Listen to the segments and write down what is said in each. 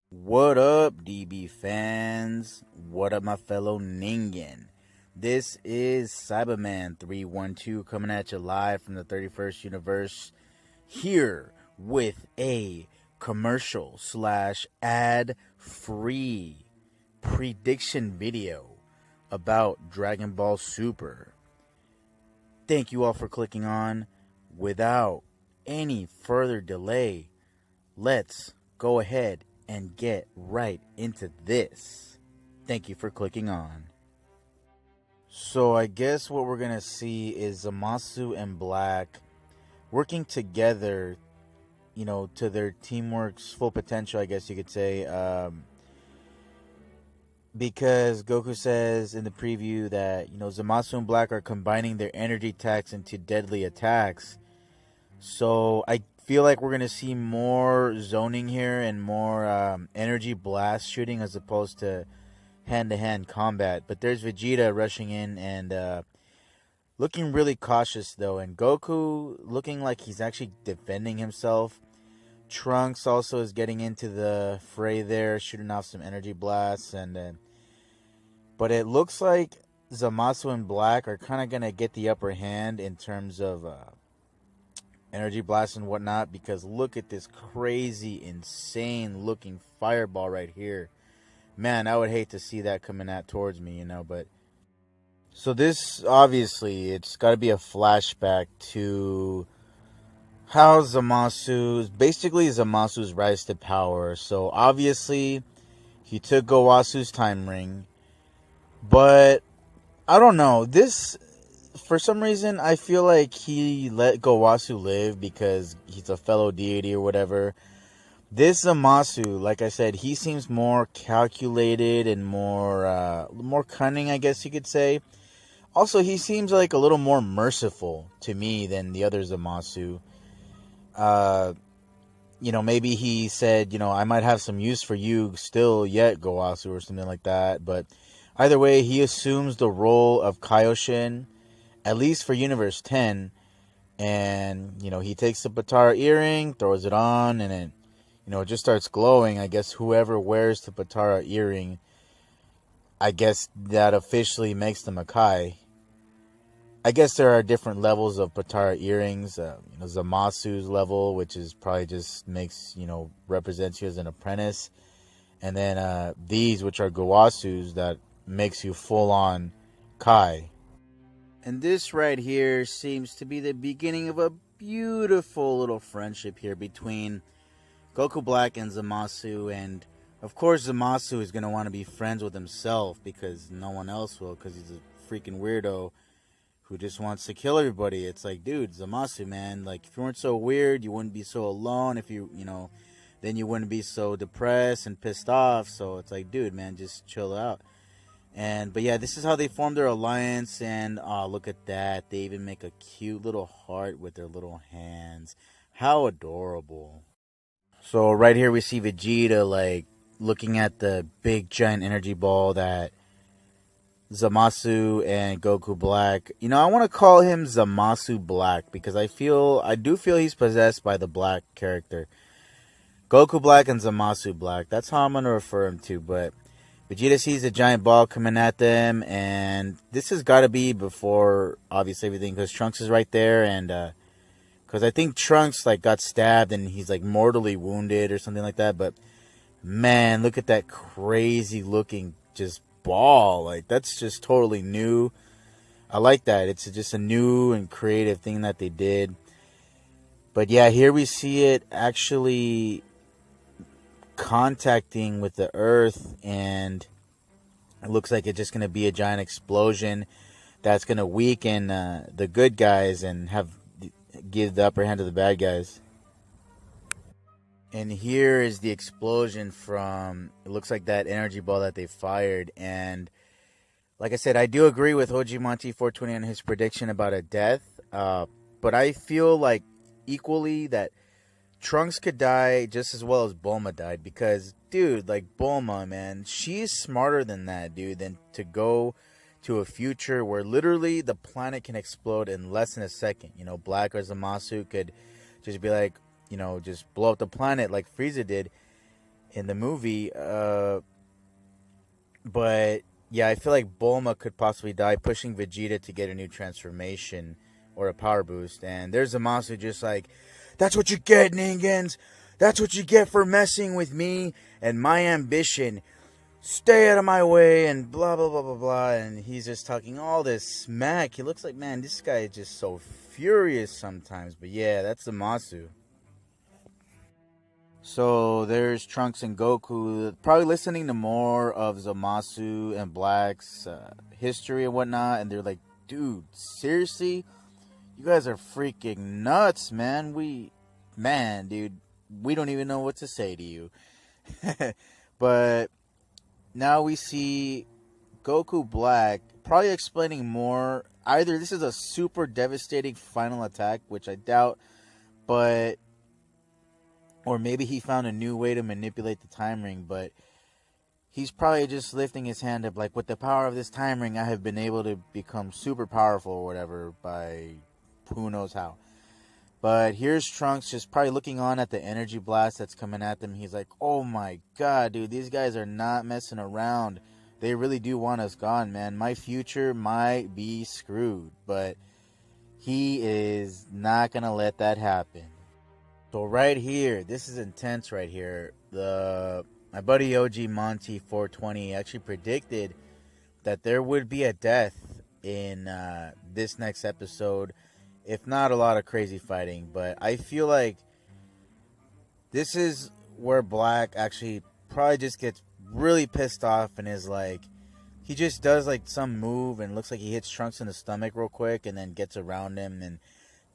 What up, DB fans? What up, my fellow Ningen? This is Cyberman312 coming at you live from the 31st universe here with a commercial slash ad free prediction video about Dragon Ball Super. Thank you all for clicking on. Without any further delay, let's go ahead and get right into this. Thank you for clicking on. So I guess what we're gonna see is Zamasu and Black working together, to their teamwork's full potential, I guess you could say. Because Goku says in the preview that, Zamasu and Black are combining their energy attacks into deadly attacks. So I feel like we're going to see more zoning here and more energy blast shooting as opposed to hand-to-hand combat. But there's Vegeta rushing in and looking really cautious, though. And Goku looking like he's actually defending himself. Trunks also is getting into the fray there, shooting off some energy blasts. But it looks like Zamasu and Black are kind of going to get the upper hand in terms of energy blast and whatnot, because look at this crazy, insane looking fireball right here. Man, I would hate to see that coming at towards me, but so this obviously it's got to be a flashback to how Zamasu's rise to power. So obviously he took Gowasu's time ring, but I don't know, this for some reason, I feel like he let Gowasu live because he's a fellow deity or whatever. This Zamasu, like I said, he seems more calculated and more cunning, I guess you could say. Also, he seems like a little more merciful to me than the other Zamasu. Maybe he said, I might have some use for you still yet, Gowasu, or something like that. But either way, he assumes the role of Kaioshin, at least for Universe 10, and, he takes the Patara earring, throws it on, and it, it just starts glowing. I guess whoever wears the Patara earring, I guess that officially makes them a Kai. I guess there are different levels of Patara earrings. Zamasu's level, which is probably just represents you as an apprentice. And then these, which are Gowasu's, that makes you full-on Kai. And this right here seems to be the beginning of a beautiful little friendship here between Goku Black and Zamasu. And of course Zamasu is going to want to be friends with himself because no one else will, because he's a freaking weirdo who just wants to kill everybody. It's like, dude, Zamasu, man, like, if you weren't so weird, you wouldn't be so alone. If you, then you wouldn't be so depressed and pissed off. So it's like, dude, man, just chill out. But yeah, this is how they form their alliance, and look at that. They even make a cute little heart with their little hands. How adorable. So right here we see Vegeta, like, looking at the big giant energy ball that Zamasu and Goku Black. I want to call him Zamasu Black because I do feel he's possessed by the Black character. Goku Black and Zamasu Black. That's how I'm going to refer him to, but Vegeta sees a giant ball coming at them, and this has got to be before, obviously, everything, because Trunks is right there, and because I think Trunks, like, got stabbed, and he's, like, mortally wounded or something like that, but, man, look at that crazy-looking just ball. Like, that's just totally new. I like that. It's just a new and creative thing that they did. But, yeah, here we see it actually contacting with the earth, and it looks like it's just going to be a giant explosion that's going to weaken the good guys and give the upper hand to the bad guys. And here is the explosion from, it looks like that energy ball that they fired. And like I said, I do agree with Hojimanti 420 on his prediction about a death, but I feel like equally that Trunks could die just as well as Bulma died, because, dude, like, Bulma, man, she's smarter than that, dude, than to go to a future where literally the planet can explode in less than a second. Black or Zamasu could just be like, just blow up the planet like Frieza did. in the movie. But yeah, I feel like Bulma could possibly die, pushing Vegeta to get a new transformation or a power boost. And there's Zamasu just like, that's what you get, Ningans. That's what you get for messing with me and my ambition. Stay out of my way and blah blah blah blah blah. And he's just talking all this smack. He looks like, man, this guy is just so furious sometimes. But yeah, that's Zamasu. So there's Trunks and Goku, probably listening to more of Zamasu and Black's history and whatnot, and they're like, "Dude, seriously, you guys are freaking nuts, man. Dude, we don't even know what to say to you." But now we see Goku Black probably explaining more. Either this is a super devastating final attack, which I doubt, but or maybe he found a new way to manipulate the time ring, but he's probably just lifting his hand up like, with the power of this time ring, I have been able to become super powerful or whatever by who knows how. But here's Trunks just probably looking on at the energy blast that's coming at them. He's like, oh my god, dude, these guys are not messing around. They really do want us gone, man. My future might be screwed, but he is not going to let that happen. So right here, this is intense right here. My buddy OG Monty 420 actually predicted that there would be a death in this next episode, if not a lot of crazy fighting. But I feel like this is where Black actually probably just gets really pissed off and is like, he just does like some move and looks like he hits Trunks in the stomach real quick and then gets around him and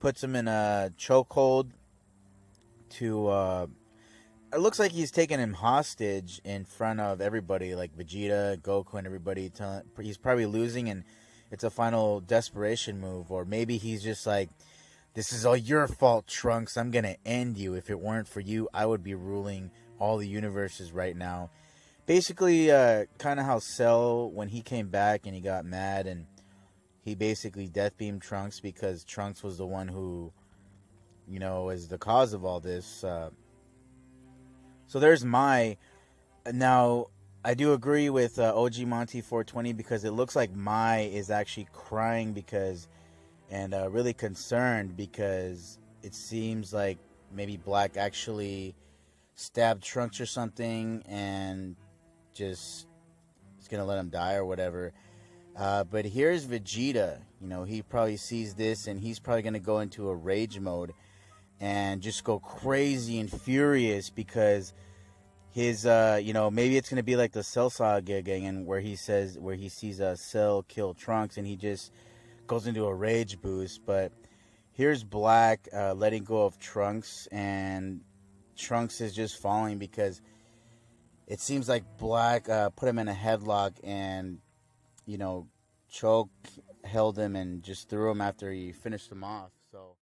puts him in a chokehold to it looks like he's taking him hostage in front of everybody, like Vegeta, Goku, and everybody. He's probably losing, and it's a final desperation move. Or maybe he's just like, this is all your fault, Trunks. I'm going to end you. If it weren't for you, I would be ruling all the universes right now. Basically, kind of how Cell, when he came back and he got mad, and he basically death beamed Trunks because Trunks was the one who, you know, is the cause of all this. So there's Mai. Now, I do agree with OG Monty 420 because it looks like Mai is actually crying because, and really concerned because it seems like maybe Black actually stabbed Trunks or something and just is going to let him die or whatever. But here's Vegeta. You know, he probably sees this and he's probably going to go into a rage mode and just go crazy and furious because his, you know, maybe it's going to be like the Cell Saga again where he sees Cell kill Trunks and he just goes into a rage boost. But here's Black letting go of Trunks, and Trunks is just falling because it seems like Black put him in a headlock and, you know, choke held him and just threw him after he finished him off. So